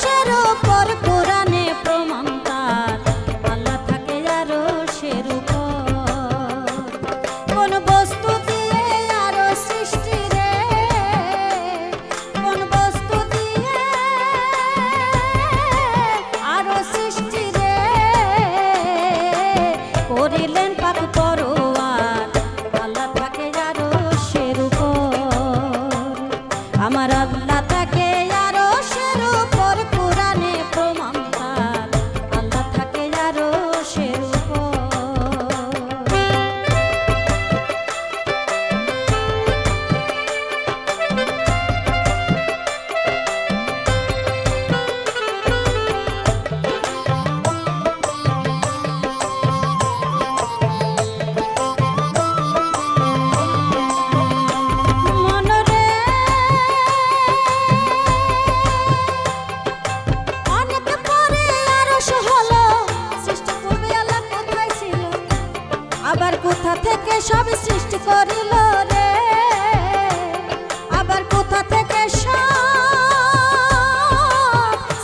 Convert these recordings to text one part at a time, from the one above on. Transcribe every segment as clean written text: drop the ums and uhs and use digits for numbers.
আরশের উপর কোরআনে প্রমাণ তার আল্লাহ থাকে আরশের উপর কোন বস্তু দিয়ে আরশ সৃষ্টি রে কোন বস্তু দিয়ে আরশ সৃষ্টি রে করিলেন পাক পরোয়ার আল্লাহ থাকে আরশের উপর আমার আল্লাহ থাকে আরশের উপর কোরআনে প্রমাণ তার আল্লাহ থাকে আরশের উপর আবার কোথা থেকে সব সৃষ্টি করিল রে আবার কোথা থেকে সব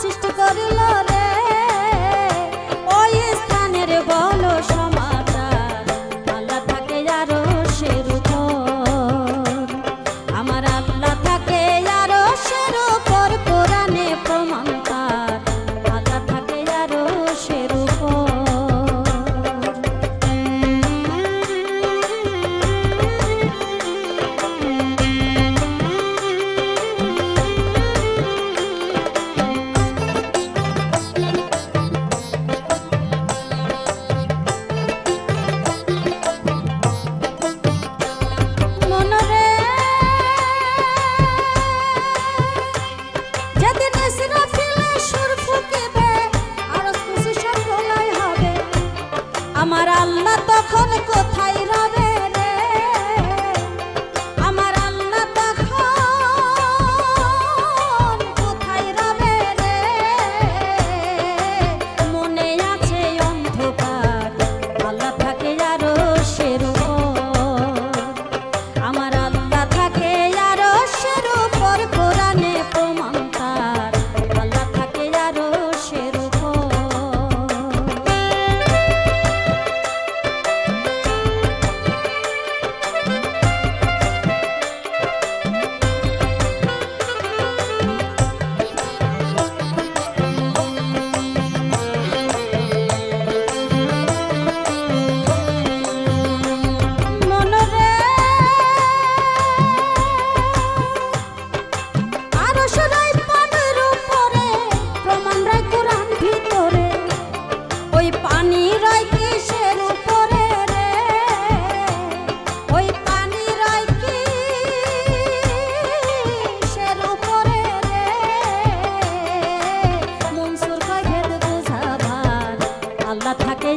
সৃষ্টি করিল রে ওই স্থানের বলো সমাচার আল্লাহ থাকে আরশের উপর আমার আল্লাহ থাকে আরশের উপর কোরআনে প্রমাণ তার আল্লাহ থাকে আরশের উপর আমার আল্লাহ তখন কোথায় রবে রে আমার আল্লাহ তখন কোথায় রবে রে মনে আছে অন্ধকার আল্লাহ থাকে আরশের উপর আমার আল্লাহ থাকে আরশের উপর কোরআনে প্রমাণ তার আল্লাহ থাকে আরশের উপর আল্লাহ থাকে